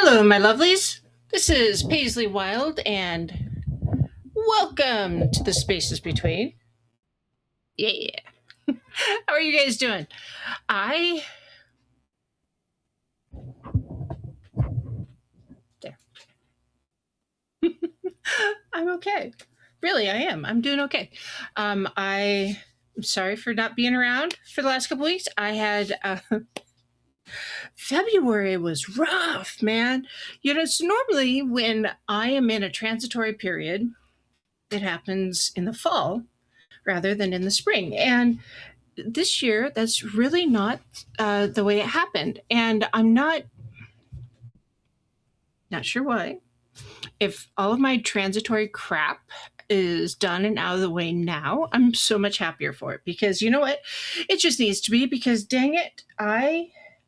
Hello, my lovelies. This is Paisley Wilde, and welcome to the spaces between. Yeah. How are you guys doing? I there. I'm okay. Really, I am. I'm doing okay. I'm sorry for not being around for the last couple weeks. I had February was rough, man. It's normally when I am in a transitory period. It happens in the fall rather than in the spring, and this year that's really not the way it happened, and I'm not sure why. If all of my transitory crap is done and out of the way now, I'm so much happier for it, because you know what, it just needs to be, because dang it,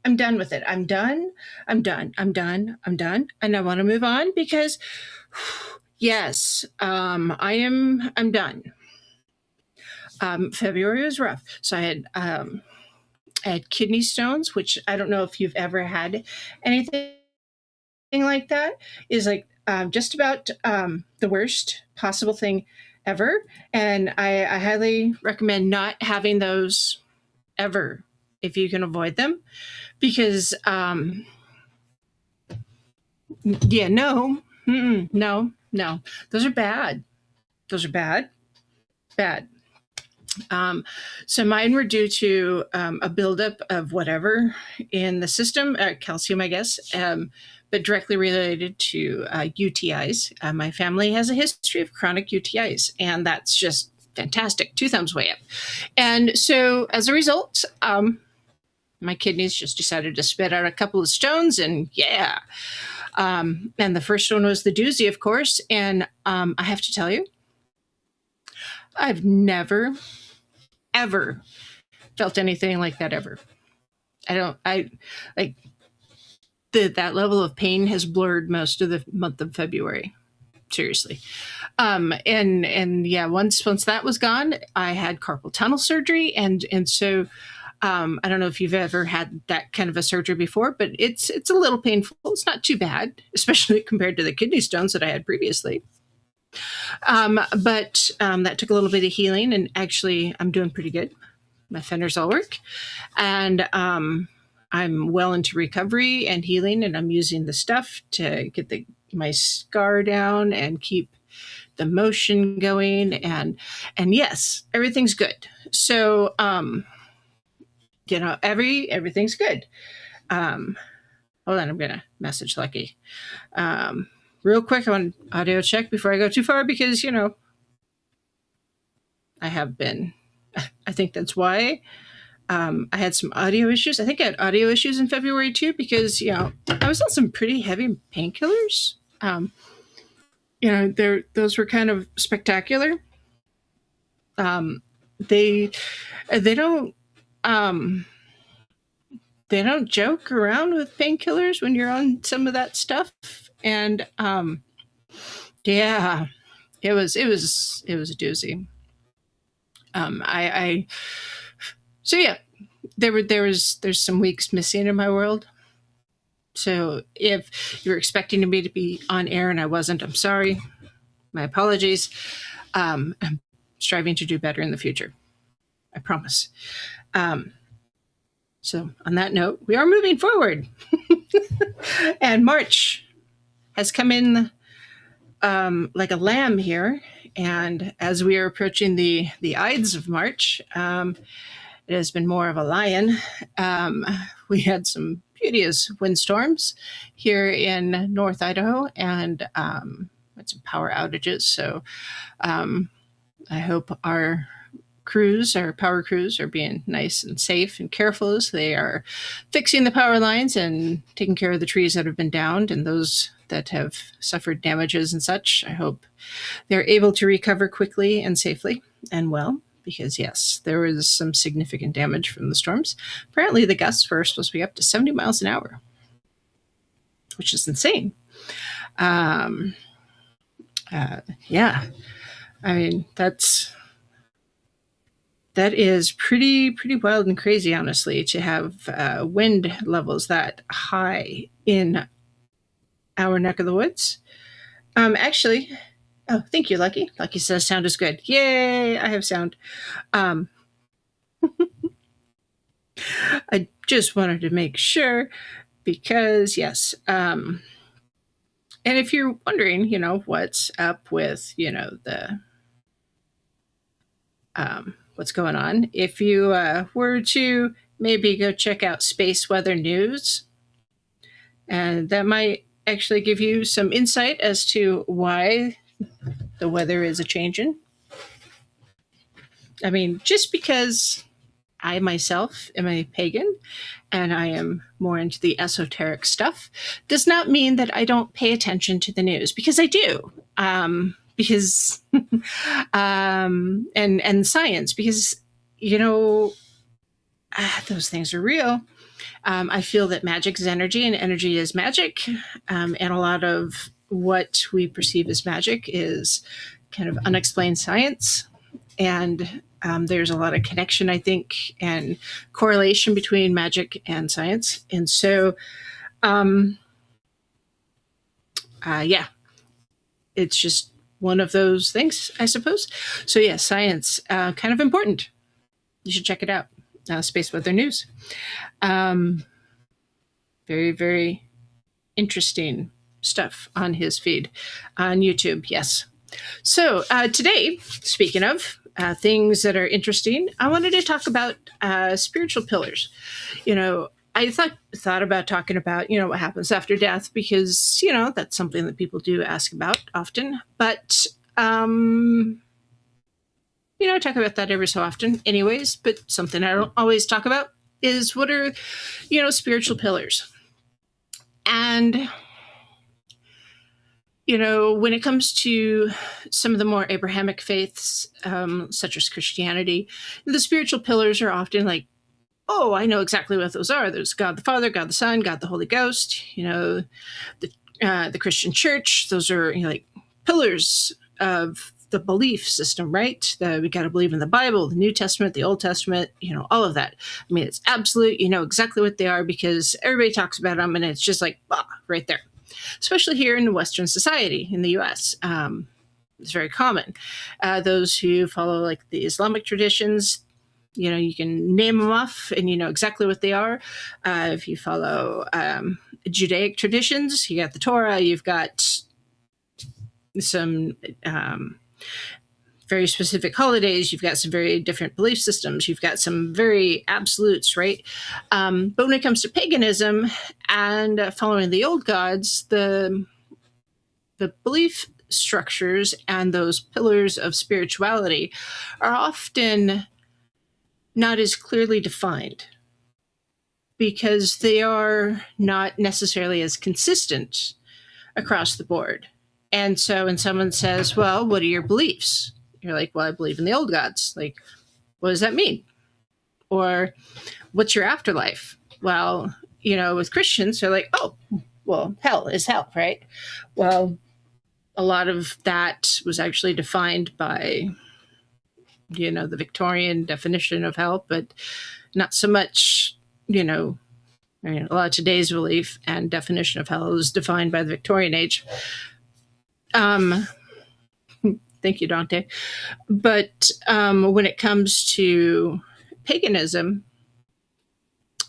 I'm done with it. I'm done, and I want to move on, because yes, I'm done. February was rough, so I had kidney stones, which I don't know if you've ever had anything like that. Is like just about the worst possible thing ever, and I highly recommend not having those ever if you can avoid them, because yeah, no, no, those are bad. Those are bad, bad. Um, so mine were due to a buildup of whatever in the system, calcium, I guess, but directly related to UTIs. My family has a history of chronic UTIs, and that's just fantastic. Two thumbs way up. And so as a result, my kidneys just decided to spit out a couple of stones, and yeah. And the first one was the doozy, of course. And I have to tell you, I've never ever felt anything like that ever. I like that level of pain has blurred most of the month of February. Seriously. And yeah, once that was gone, I had carpal tunnel surgery, and so I don't know if you've ever had that kind of a surgery before, but it's a little painful. It's not too bad, especially compared to the kidney stones that I had previously. But that took a little bit of healing, and actually, I'm doing pretty good. My fenders all work, and I'm well into recovery and healing, and I'm using the stuff to get my scar down and keep the motion going, and yes, everything's good. So everything's good. Um, Hold on, I'm gonna message Lucky. Real quick, I want audio check before I go too far, because I have been. I think that's why I had some audio issues. I think I had audio issues in February too, because I was on some pretty heavy painkillers. Those were kind of spectacular. Um, they they don't um, they don't joke around with painkillers when you're on some of that stuff, and yeah, it was a doozy. I so yeah, there's some weeks missing in my world. So if you're expecting me to be on air and I wasn't, I'm sorry. My apologies. I'm striving to do better in the future. I promise. Um, so on that note, we are moving forward, and March has come in like a lamb here. And as we are approaching the Ides of March, it has been more of a lion. We had some beauteous windstorms here in North Idaho, and had some power outages. So I hope our power crews, are being nice and safe and careful as they are fixing the power lines and taking care of the trees that have been downed and those that have suffered damages and such. I hope they're able to recover quickly and safely and well, because yes, there was some significant damage from the storms. Apparently, the gusts were supposed to be up to 70 miles an hour, which is insane. Um, yeah, I mean that is pretty wild and crazy, honestly, to have wind levels that high in our neck of the woods. Actually, oh, thank you, Lucky. Lucky says sound is good. Yay, I have sound. Um, I just wanted to make sure because, yes. And if you're wondering, what's up with, the what's going on, if you were to maybe go check out Space Weather News, and that might actually give you some insight as to why the weather is a changing. I mean, just because I myself am a pagan and I am more into the esoteric stuff does not mean that I don't pay attention to the news, because I do. Because and science, because those things are real. I feel that magic is energy and energy is magic, and a lot of what we perceive as magic is kind of unexplained science, and there's a lot of connection, I think, and correlation between magic and science. And so, yeah, it's just one of those things, I suppose. So, yeah, science, kind of important. You should check it out. Space Weather News. Very, very interesting stuff on his feed on YouTube. Yes. So, today, speaking of things that are interesting, I wanted to talk about spiritual pillars. I thought about talking about what happens after death, because that's something that people do ask about often. But I talk about that every so often, anyways. But something I don't always talk about is what are spiritual pillars. And when it comes to some of the more Abrahamic faiths, such as Christianity, the spiritual pillars are often like, oh, I know exactly what those are. There's God the Father, God the Son, God the Holy Ghost. The Christian Church. Those are like pillars of the belief system, right? We got to believe in the Bible, the New Testament, the Old Testament. All of that. I mean, it's absolute. You know exactly what they are because everybody talks about them, and it's just like right there. Especially here in Western society in the U.S. It's very common. Those who follow like the Islamic traditions, you can name them off and you know exactly what they are. If you follow Judaic traditions, you got the Torah, you've got some very specific holidays, you've got some very different belief systems, you've got some very absolutes, right? But when it comes to paganism and following the old gods, the belief structures and those pillars of spirituality are often not as clearly defined because they are not necessarily as consistent across the board. And so when someone says, well, what are your beliefs? You're like, well, I believe in the old gods. Like, what does that mean? Or what's your afterlife? Well, with Christians, they're like, oh, well, hell is hell, right? Well, a lot of that was actually defined by, the Victorian definition of hell, but not so much, a lot of today's belief and definition of hell is defined by the Victorian age. Thank you, Dante. But when it comes to paganism,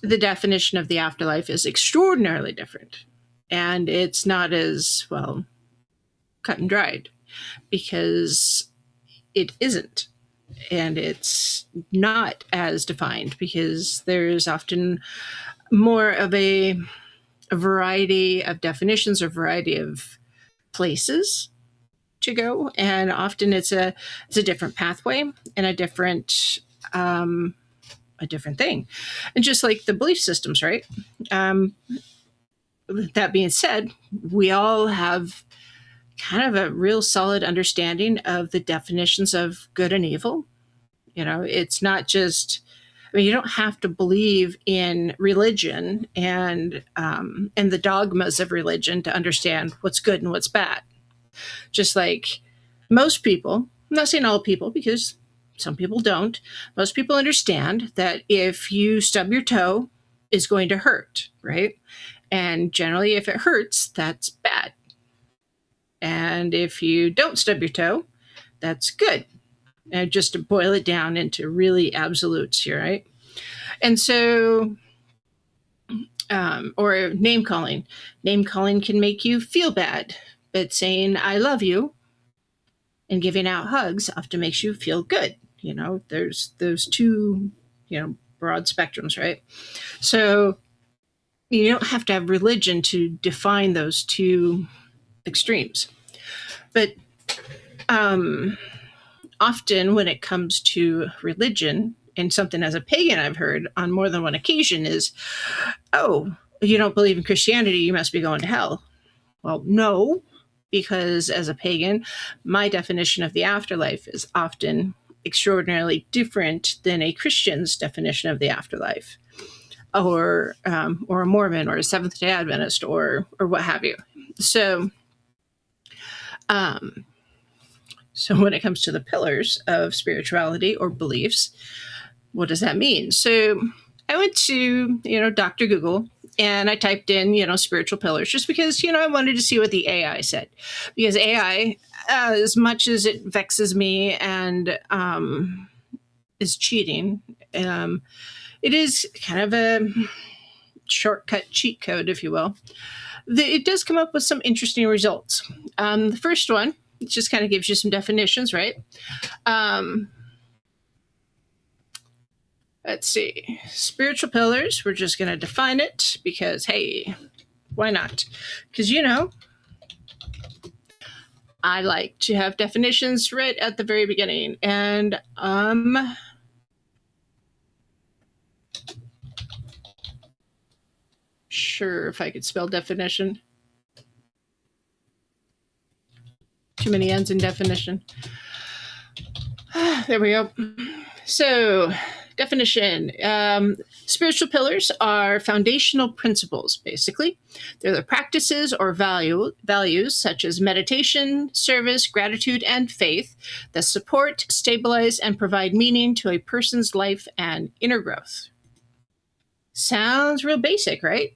the definition of the afterlife is extraordinarily different. And it's not as, well, cut and dried because it isn't. And it's not as defined because there's often more of a variety of definitions or variety of places to go, and often it's a different pathway and a different thing. And just like the belief systems, right? That being said, we all have kind of a real solid understanding of the definitions of good and evil. It's not just, you don't have to believe in religion and the dogmas of religion to understand what's good and what's bad. Just like most people, I'm not saying all people because some people don't, most people understand that if you stub your toe, it's going to hurt, right? And generally, if it hurts, that's bad. And if you don't stub your toe, that's good. And just to boil it down into really absolutes here, right? And so, or name calling. Name calling can make you feel bad, but saying I love you and giving out hugs often makes you feel good. There's those two, broad spectrums, right? So you don't have to have religion to define those two extremes. But often when it comes to religion, and something as a pagan I've heard on more than one occasion is, oh, you don't believe in Christianity, you must be going to hell. Well, no, because as a pagan, my definition of the afterlife is often extraordinarily different than a Christian's definition of the afterlife, or a Mormon, or a Seventh-day Adventist, or what have you. So when it comes to the pillars of spirituality or beliefs, what does that mean? So I went to, Dr. Google, and I typed in, spiritual pillars, just because, I wanted to see what the AI said. Because AI, as much as it vexes me and is cheating, it is kind of a shortcut cheat code, if you will. It does come up with some interesting results. The first one, it just kind of gives you some definitions, right? Let's see. Spiritual pillars, we're just going to define it because, hey, why not? Because, I like to have definitions right at the very beginning. And sure if I could spell definition. Too many N's in definition. There we go. So, definition. Spiritual pillars are foundational principles, basically. They're the practices or values such as meditation, service, gratitude, and faith that support, stabilize, and provide meaning to a person's life and inner growth. Sounds real basic, right?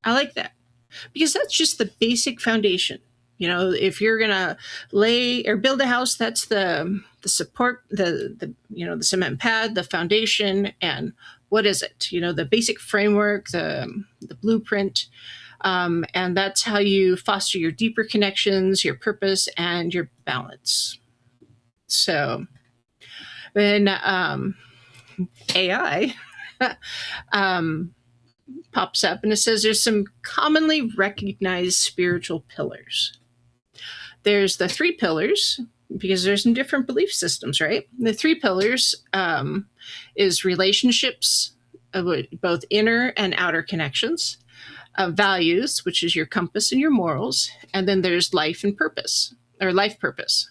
I like that. Because that's just the basic foundation. If you're gonna lay or build a house, that's the support, the cement pad, the foundation, and what is it? The basic framework, the blueprint, and that's how you foster your deeper connections, your purpose, and your balance. So, when AI pops up and it says there's some commonly recognized spiritual pillars. There's the 3 pillars, because there's some different belief systems, right? The 3 pillars is relationships, both inner and outer connections, values, which is your compass and your morals, and then there's life and purpose, or life purpose.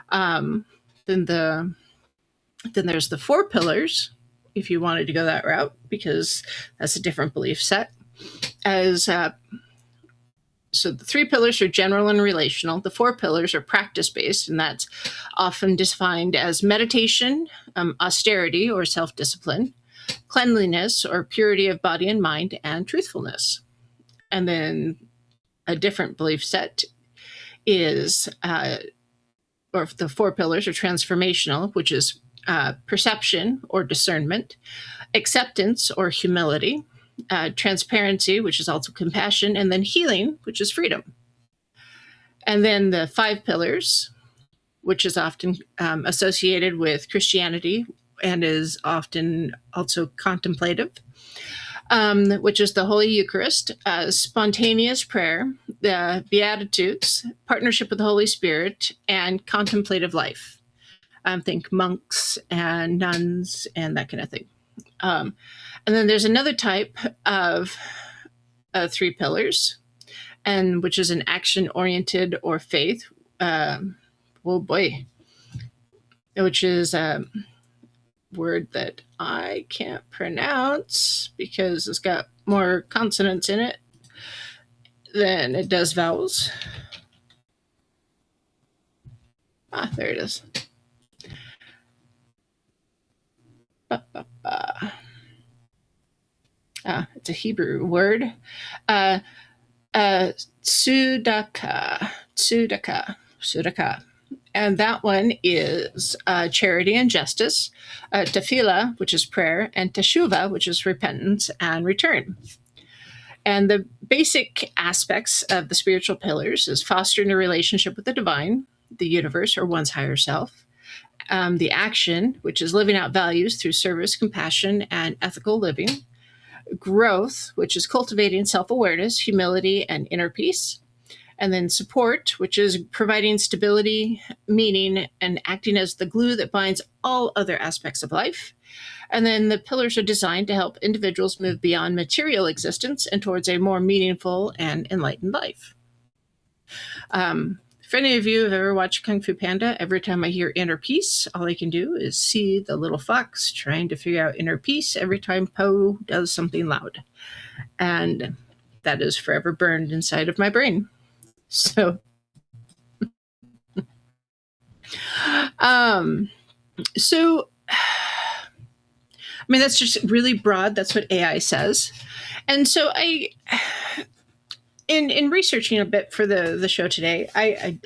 Then there's the 4 pillars, if you wanted to go that route, because that's a different belief set. So the 3 pillars are general and relational. The 4 pillars are practice-based, and that's often defined as meditation, austerity or self-discipline, cleanliness or purity of body and mind, and truthfulness. And then a different belief set is, or the 4 pillars are transformational, which is perception or discernment, acceptance or humility, transparency, which is also compassion, and then healing, which is freedom. And then the 5 pillars, which is often associated with Christianity and is often also contemplative, which is the Holy Eucharist, spontaneous prayer, the Beatitudes, partnership with the Holy Spirit, and contemplative life. Think monks and nuns and that kind of thing. And then there's another type of 3 pillars, and which is an action-oriented or faith. Which is a word that I can't pronounce because it's got more consonants in it than it does vowels. There it is. It's a Hebrew word. Tzedakah. Sudaka. And that one is charity and justice, tefillah, which is prayer, and teshuva, which is repentance and return. And the basic aspects of the spiritual pillars is fostering a relationship with the divine, the universe, or one's higher self. The action, which is living out values through service, compassion, and ethical living. Growth, which is cultivating self-awareness, humility, and inner peace. And then support, which is providing stability, meaning, and acting as the glue that binds all other aspects of life. And then the pillars are designed to help individuals move beyond material existence and towards a more meaningful and enlightened life. If any of you have ever watched Kung Fu Panda, every time I hear inner peace, all I can do is see the little fox trying to figure out inner peace every time Po does something loud. And that is forever burned inside of my brain. So, I mean, that's just really broad. That's what AI says. And so in researching a bit for the show today, I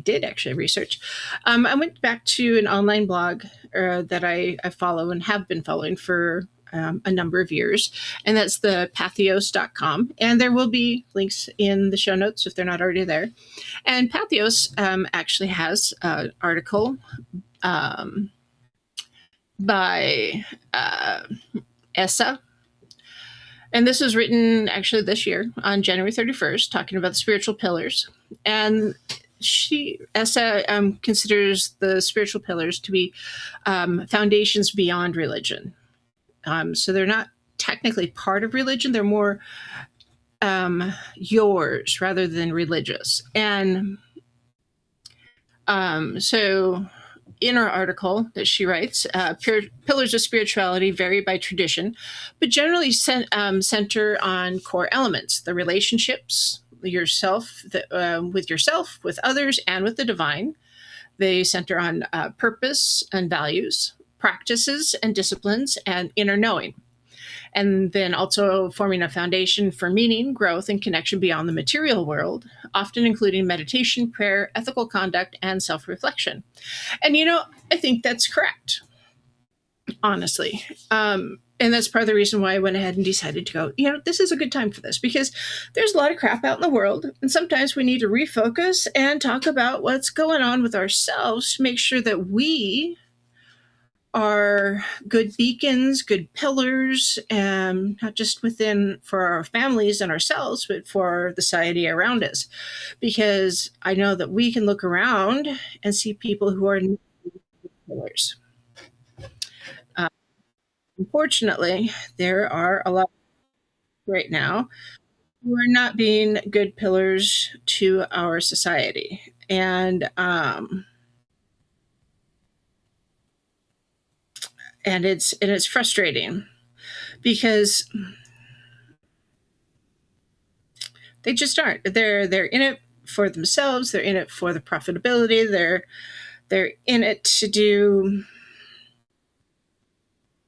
did actually research. I went back to an online blog that I follow and have been following for a number of years, and that's the pathos.com. And there will be links in the show notes if they're not already there. And Pathos actually has an article by Essa. And this was written actually this year on January 31st, talking about the spiritual pillars. And Essa considers the spiritual pillars to be foundations beyond religion. So they're not technically part of religion. They're more yours rather than religious. And so in our article that she writes, pillars of spirituality vary by tradition, but generally center on core elements, the relationships, yourself, with yourself, with others, and with the divine. They center on purpose and values, practices and disciplines, and inner knowing. And then also forming a foundation for meaning, growth, and connection beyond the material world, often including meditation, prayer, ethical conduct, and self-reflection. And, I think that's correct, honestly. And that's part of the reason why I went ahead and decided to go, this is a good time for this, because there's a lot of crap out in the world. And sometimes we need to refocus and talk about what's going on with ourselves to make sure that we are good beacons, good pillars, not just for our families and ourselves, but for the society around us. Because I know that we can look around and see people who are pillars. Unfortunately, there are a lot right now who are not being good pillars to our society. And it's frustrating because they just aren't. They're in it for themselves. They're in it for the profitability. They're in it to do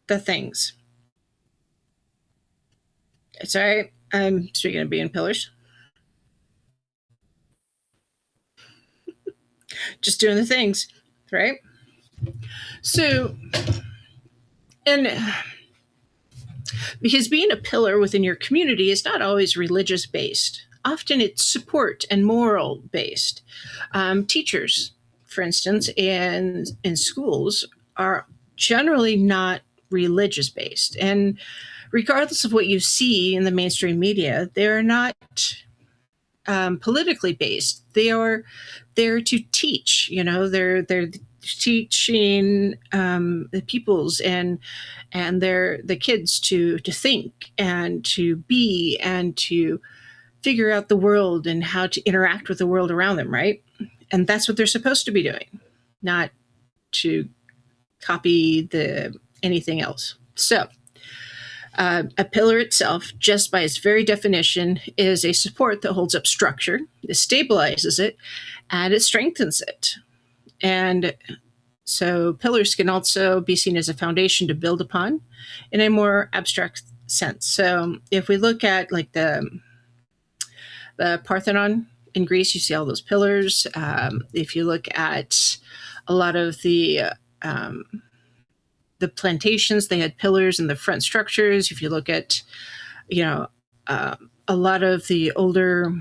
the things. It's all right. I'm speaking of being pillars. Just doing the things, right? So, and because being a pillar within your community is not always religious based. Often it's support and moral based. Teachers, for instance, in schools are generally not religious based. And regardless of what you see in the mainstream media, they're not politically based. They are there to teach. They're teaching the peoples and the kids to think and to be and to figure out the world and how to interact with the world around them, right? And that's what they're supposed to be doing, not to copy anything else. So a pillar itself, just by its very definition, is a support that holds up structure, it stabilizes it, and it strengthens it. And so pillars can also be seen as a foundation to build upon in a more abstract sense. So if we look at like the Parthenon in Greece, you see all those pillars. If you look at a lot of the plantations, they had pillars in the front structures. If you look at, a lot of the older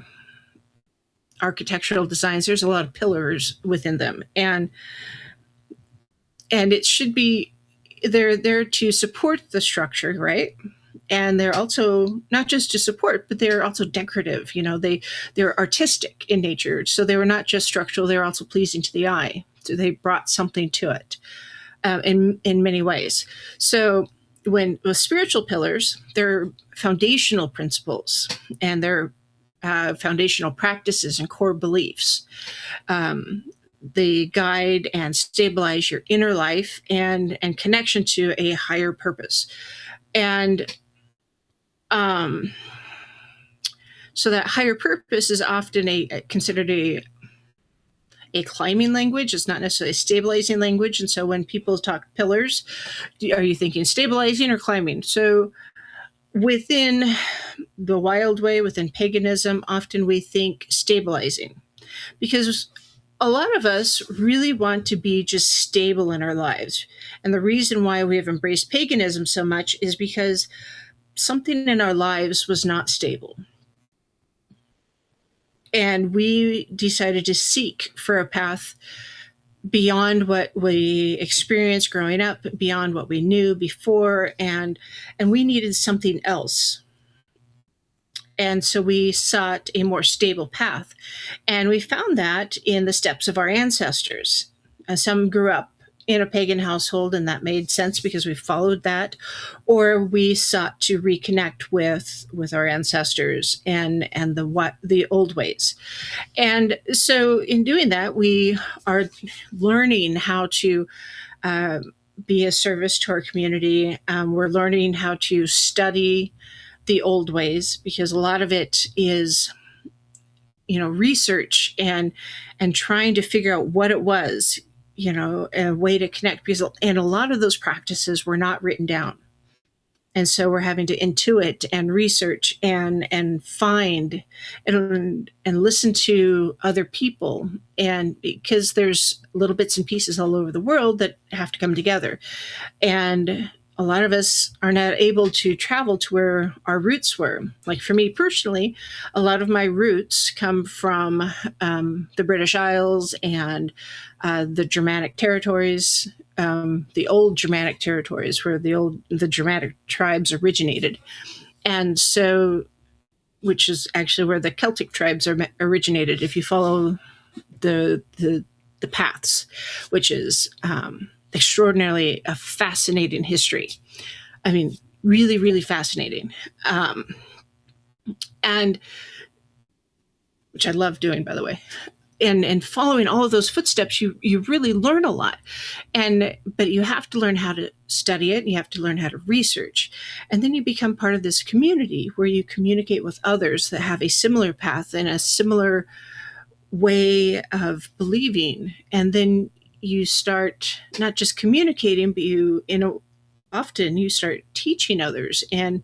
architectural designs, there's a lot of pillars within them, and it should be, they're there to support the structure, right? And they're also not just to support, but they're also decorative. They're artistic in nature, so they were not just structural; they were also pleasing to the eye. So they brought something to it in many ways. So with spiritual pillars, they're foundational principles, and they're foundational practices and core beliefs. They guide and stabilize your inner life and connection to a higher purpose. And so that higher purpose is often considered a climbing language. It's not necessarily a stabilizing language. And so when people talk pillars, are you thinking stabilizing or climbing? So within the wild way, within paganism, often we think stabilizing, because a lot of us really want to be just stable in our lives. And the reason why we have embraced paganism so much is because something in our lives was not stable. And we decided to seek for a path beyond what we experienced growing up, beyond what we knew before, and we needed something else. And so we sought a more stable path. And we found that in the steps of our ancestors. Some grew up in a pagan household, and that made sense because we followed that, or we sought to reconnect with our ancestors and the old ways. And so in doing that, we are learning how to be a service to our community. We're learning how to study the old ways, because a lot of it is research and trying to figure out what it was, a way to connect, because and a lot of those practices were not written down. And so we're having to intuit and research and find and listen to other people, and because there's little bits and pieces all over the world that have to come together. And a lot of us are not able to travel to where our roots were. Like for me personally, a lot of my roots come from the British Isles and the Germanic territories, the old Germanic territories where the Germanic tribes originated. And so, which is actually where the Celtic tribes originated, if you follow the paths, which is extraordinarily a fascinating history. I mean, really, really fascinating. And which I love doing, by the way. And following all of those footsteps, you really learn a lot. But you have to learn how to study it, and you have to learn how to research. And then you become part of this community where you communicate with others that have a similar path and a similar way of believing. And then you start not just communicating, but often you start teaching others and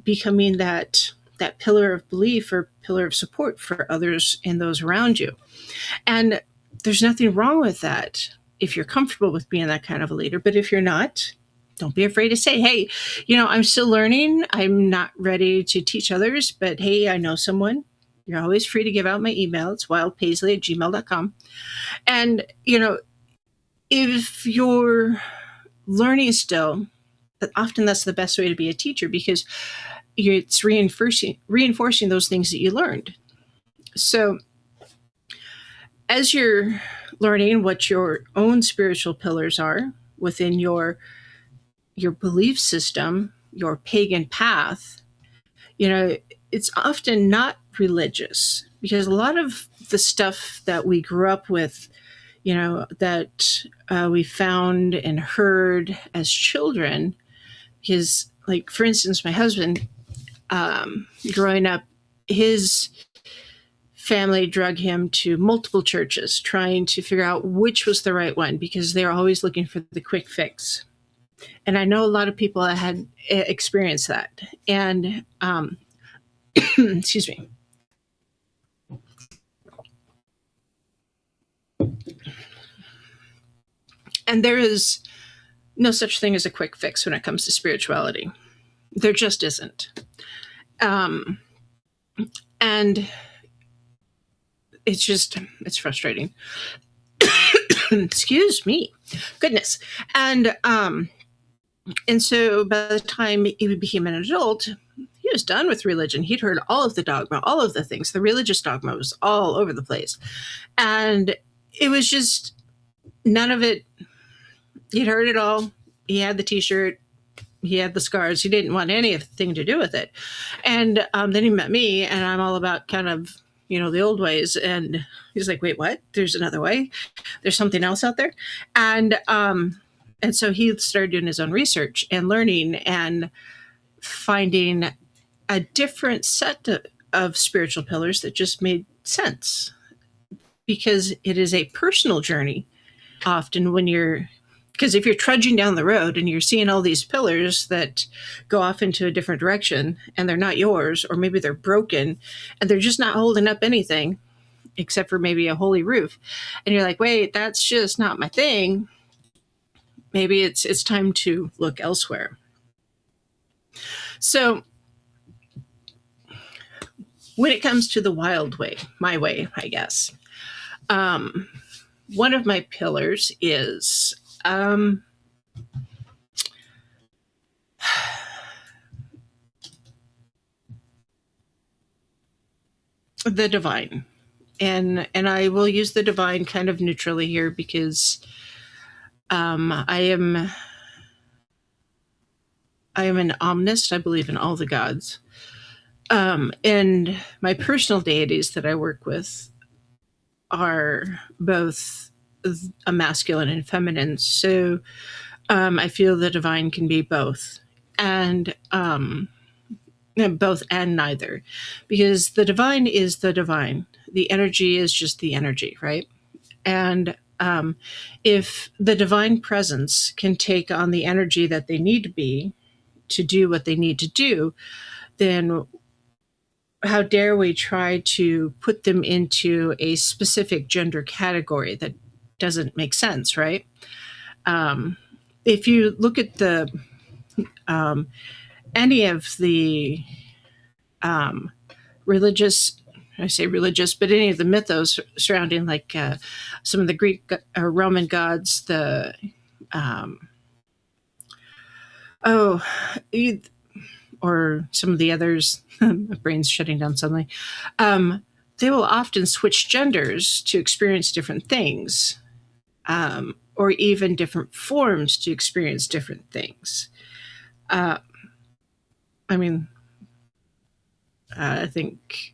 becoming that pillar of belief or pillar of support for others and those around you. And there's nothing wrong with that if you're comfortable with being that kind of a leader. But if you're not, don't be afraid to say, hey, I'm still learning. I'm not ready to teach others, but hey, I know someone. You're always free to give out my email. It's wildpaisley@gmail.com. And, if you're learning still, often that's the best way to be a teacher, because it's reinforcing those things that you learned. So as you're learning what your own spiritual pillars are within your belief system, your pagan path, it's often not religious, because a lot of the stuff that we grew up with, that we found and heard as children, because, like, for instance, my husband, growing up, his family drug him to multiple churches trying to figure out which was the right one, because they're always looking for the quick fix. And I know a lot of people that had experienced that. And excuse me. And there is no such thing as a quick fix when it comes to spirituality. There just isn't. Um, and it's frustrating. Excuse me. Goodness. And so by the time he became an adult, he was done with religion. He'd heard all of the dogma, all of the things. The religious dogma was all over the place. And it was just none of it. He'd heard it all. He had the t-shirt. He had the scars. He didn't want anything to do with it. And then he met me, and I'm all about kind of, the old ways. And he's like, wait, what? There's another way? There's something else out there? And so he started doing his own research and learning and finding a different set of spiritual pillars that just made sense, because it is a personal journey. Often because if you're trudging down the road and you're seeing all these pillars that go off into a different direction and they're not yours, or maybe they're broken and they're just not holding up anything except for maybe a holy roof, and you're like, wait, that's just not my thing. Maybe it's time to look elsewhere. So when it comes to the wild way, my way, I guess, one of my pillars is the divine. And I will use the divine kind of neutrally here, because I am an omnist. I believe in all the gods. And my personal deities that I work with are both a masculine and feminine. So I feel the divine can be both, and both and neither, because the divine is the divine. The energy is just the energy, right? And if the divine presence can take on the energy that they need to be to do what they need to do, then how dare we try to put them into a specific gender category? That doesn't make sense, right? If you look at any of the religious, I say religious, but any of the mythos surrounding like some of the Greek or Roman gods, or some of the others, my brain's shutting down suddenly, they will often switch genders to experience different things, or even different forms to experience different things. I think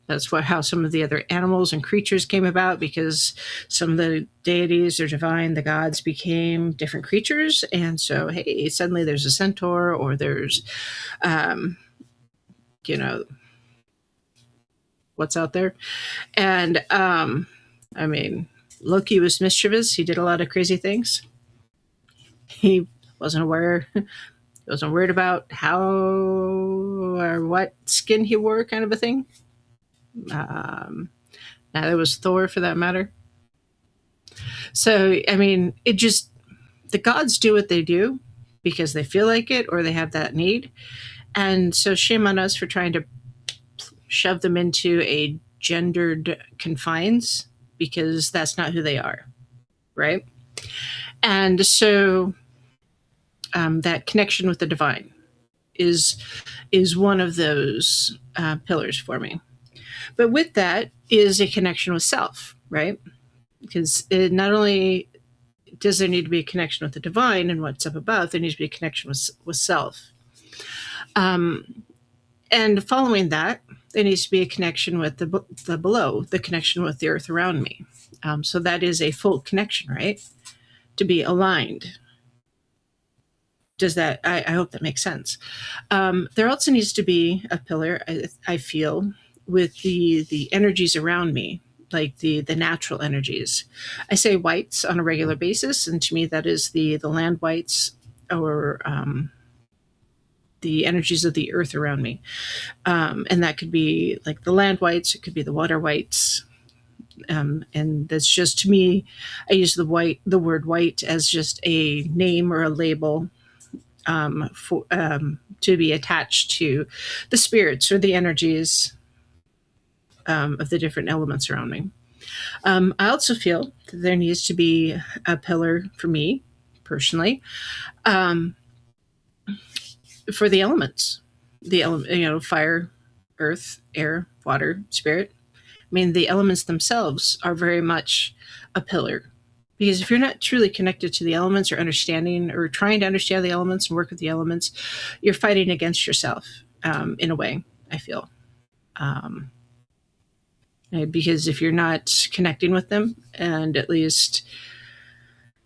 that's how some of the other animals and creatures came about, because some of the deities or divine, the gods, became different creatures. And so, hey, suddenly there's a centaur, or there's, what's out there. And, Loki was mischievous. He did a lot of crazy things. He wasn't worried about how or what skin he wore, kind of a thing. Neither was Thor, for that matter. So, the gods do what they do because they feel like it or they have that need. And so shame on us for trying to shove them into a gendered confines, because that's not who they are, right? And so that connection with the divine is one of those pillars for me. But with that is a connection with self, right? Because not only does there need to be a connection with the divine and what's up above, there needs to be a connection with self. And following that, there needs to be a connection with the below, the connection with the earth around me. So that is a full connection, right? To be aligned. I hope that makes sense. There also needs to be a pillar, I feel, with the energies around me, like the natural energies. I say whites on a regular basis, and to me that is the land whites, or the energies of the earth around me. And that could be like the land whites, it could be the water whites, And that's just, to me, I use the word white as just a name or a label, to be attached to the spirits or the energies, of the different elements around me. I also feel that there needs to be a pillar for me personally, um, for the elements, fire, earth, air, water, spirit. I mean, the elements themselves are very much a pillar. Because if you're not truly connected to the elements or understanding or trying to understand the elements and work with the elements, you're fighting against yourself, in a way, I feel. Um, because if you're not connecting with them and at least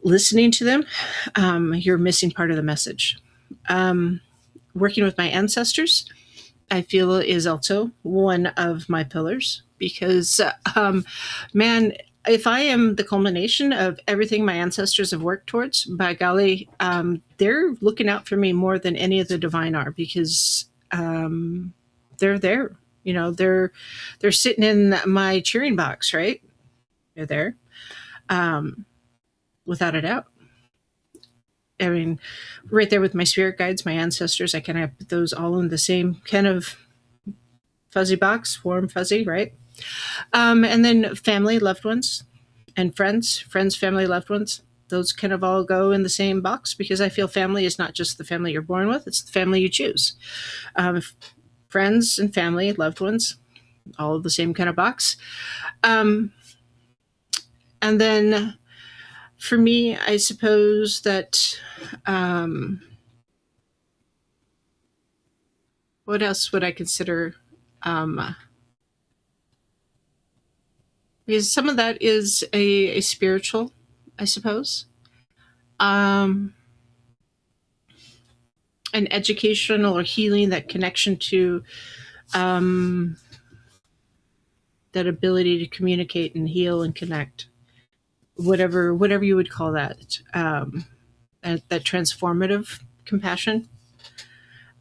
listening to them, you're missing part of the message. Working with my ancestors, I feel, is also one of my pillars because, man, if I am the culmination of everything my ancestors have worked towards, by golly, they're looking out for me more than any of the divine are because, they're there. They're sitting in my cheering box, right? They're there, um, without a doubt. I mean, right there with my spirit guides, my ancestors, I kind of put those all in the same kind of fuzzy box, warm, fuzzy, right? And then family, loved ones, and friends, family, loved ones. Those kind of all go in the same box because I feel family is not just the family you're born with, it's the family you choose. Um, Friends and family, loved ones, all the same kind of box. Um, and then for me, I suppose that, um, what else would I consider? Um, because some of that is a spiritual, I suppose. Um, an educational or healing, that connection to, um, that ability to communicate and heal and connect, whatever you would call that, that transformative compassion,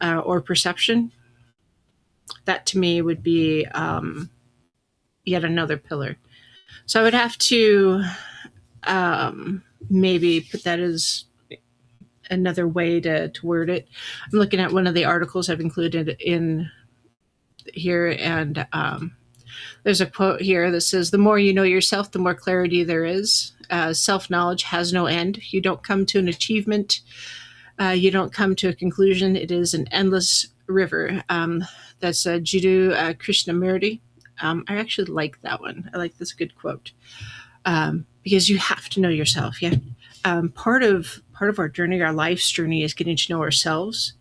or perception. That to me would be, yet another pillar. So I would have to, maybe put that as another way to word it. I'm looking at one of the articles I've included in here, and, there's a quote here that says, "The more you know yourself, the more clarity there is. Self knowledge has no end. You don't come to an achievement. You don't come to a conclusion. It is an endless river." That's Jiddu Krishnamurti. I actually like that one. I like this good quote, because you have to know yourself. Yeah, part of our journey, our life's journey, is getting to know ourselves.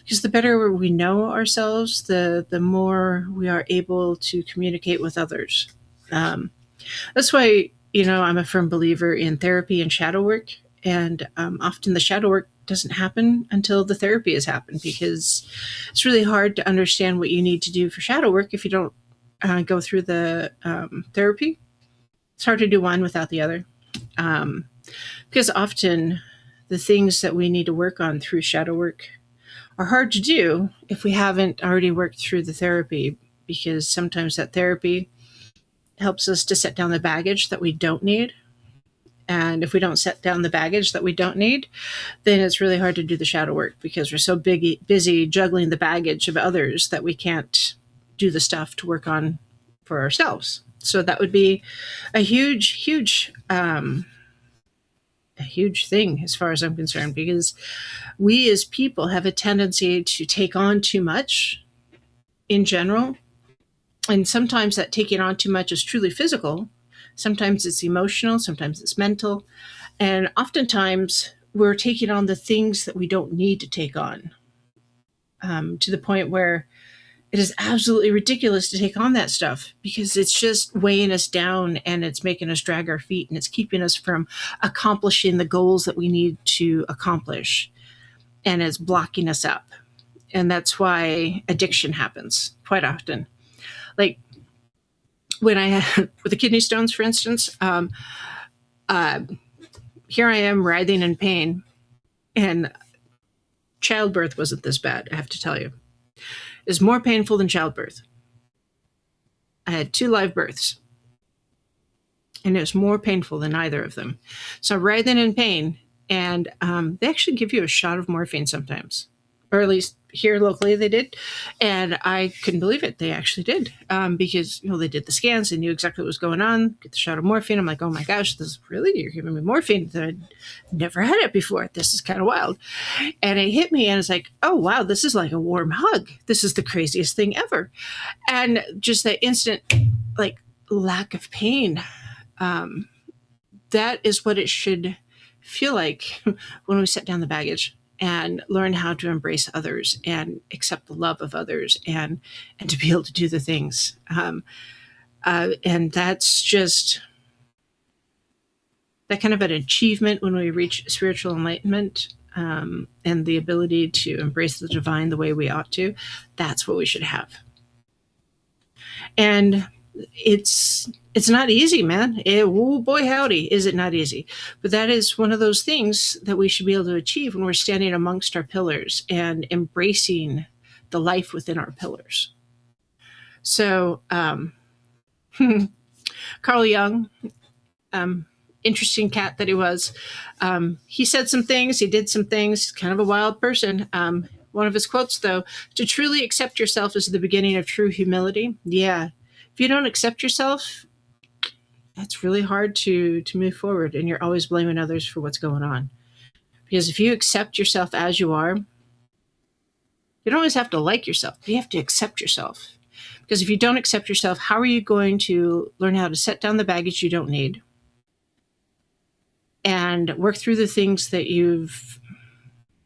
Because the better we know ourselves, the more we are able to communicate with others. Um, that's why, I'm a firm believer in therapy and shadow work. And, often the shadow work doesn't happen until the therapy has happened because it's really hard to understand what you need to do for shadow work if you don't, go through the, therapy. It's hard to do one without the other. Um, because often the things that we need to work on through shadow work are hard to do if we haven't already worked through the therapy, because sometimes that therapy helps us to set down the baggage that we don't need. And if we don't set down the baggage that we don't need, then it's really hard to do the shadow work because we're so busy juggling the baggage of others that we can't do the stuff to work on for ourselves. So that would be a huge thing as far as I'm concerned, because we as people have a tendency to take on too much in general. And sometimes that taking on too much is truly physical. Sometimes it's emotional, sometimes it's mental. And oftentimes we're taking on the things that we don't need to take on, to the point where it is absolutely ridiculous to take on that stuff because it's just weighing us down and it's making us drag our feet and it's keeping us from accomplishing the goals that we need to accomplish, and it's blocking us up. And that's why addiction happens quite often. Like when I had with the kidney stones, for instance, uh, here I am writhing in pain, and childbirth wasn't this bad, I have to tell you. Is more painful than childbirth. I had 2 live births. and it was more painful than either of them. So rather than in pain, and they actually give you a shot of morphine sometimes, or at least here locally they did, and I couldn't believe it. They actually did, because they did the scans, they knew exactly what was going on. Get the shot of morphine. I'm like, oh my gosh, this really, you're giving me morphine? I'd never had it before. This is kind of wild. And it hit me, and it's like, oh wow, this is like a warm hug. This is the craziest thing ever, and just that instant like lack of pain. That is what it should feel like when we set down the baggage and learn how to embrace others and accept the love of others, and to be able to do the things. And that's just that kind of an achievement when we reach spiritual enlightenment, and the ability to embrace the divine the way we ought to. That's what we should have. And it's not easy, man. Oh boy, howdy, is it not easy. But that is one of those things that we should be able to achieve when we're standing amongst our pillars and embracing the life within our pillars. So Carl Jung, interesting cat that he was, he said some things, he did some things, kind of a wild person. One of his quotes, though: to truly accept yourself is the beginning of true humility. Yeah. If you don't accept yourself, it's really hard to move forward, and you're always blaming others for what's going on. Because if you accept yourself as you are, you don't always have to like yourself, but you have to accept yourself. Because if you don't accept yourself, how are you going to learn how to set down the baggage you don't need and work through the things that you've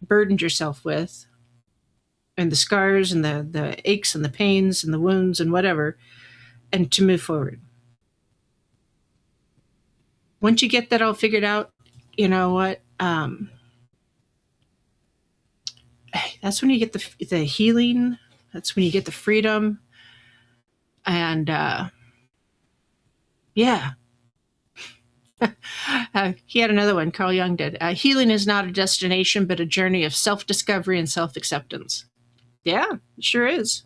burdened yourself with, and the scars and the aches and the pains and the wounds and whatever, and to move forward? Once you get that all figured out, you know what? That's when you get the healing. That's when you get the freedom. And yeah. He had another one, Carl Jung did. Healing is not a destination, but a journey of self-discovery and self-acceptance. Yeah, it sure is.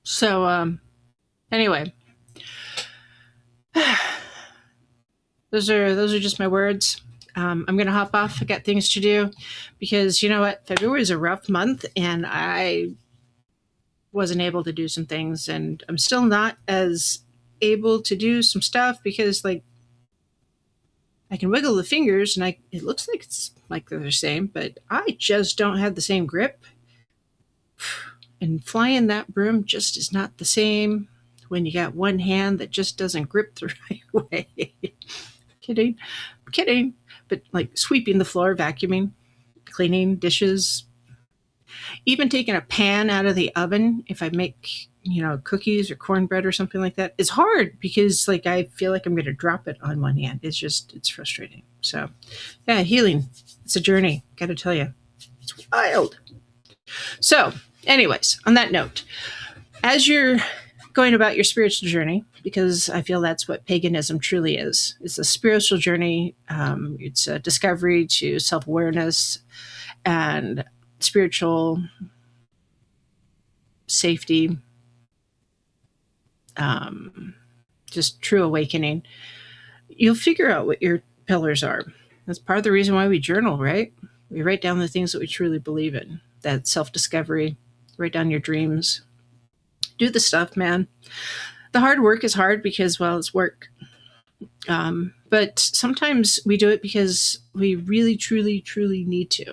So anyway, those are just my words. I'm going to hop off. I got things to do, because you know what? February is a rough month, and I wasn't able to do some things, and I'm still not as able to do some stuff, because like I can wiggle the fingers and it looks like it's like they're the same, but I just don't have the same grip. And flying that broom just is not the same when you got one hand that just doesn't grip the right way. Kidding. But like sweeping the floor, vacuuming, cleaning dishes, even taking a pan out of the oven if I make, cookies or cornbread or something like that, it's hard, because like I feel like I'm going to drop it on one hand. It's frustrating. So yeah, healing, it's a journey. Got to tell you, it's wild. So anyways, on that note, as you're going about your spiritual journey, because I feel that's what paganism truly is. It's a spiritual journey. It's a discovery to self-awareness and spiritual safety, just true awakening. You'll figure out what your pillars are. That's part of the reason why we journal, right? We write down the things that we truly believe in. That self-discovery. Write down your dreams. Do the stuff, man. The hard work is hard because, well, it's work. But sometimes we do it because we really, truly, truly need to.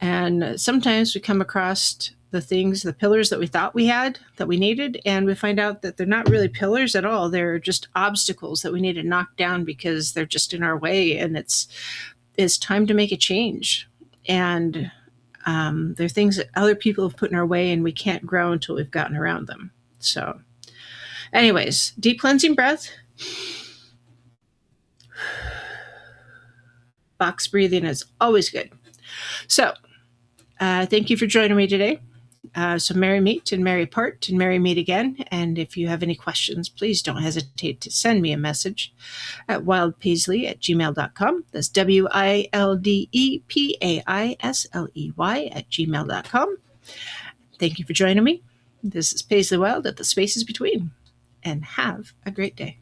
And sometimes we come across the pillars that we thought we had, that we needed, and we find out that they're not really pillars at all. They're just obstacles that we need to knock down because they're just in our way, and it's time to make a change. And they're things that other people have put in our way, and we can't grow until we've gotten around them. So anyways, deep cleansing breath. Box breathing is always good. So thank you for joining me today. So merry meet and merry part and merry meet again. And if you have any questions, please don't hesitate to send me a message at wildpaisley@gmail.com. That's WILDEPAISLEY@gmail.com. Thank you for joining me. This is Paisley Wilde at the Spaces Between. and have a great day.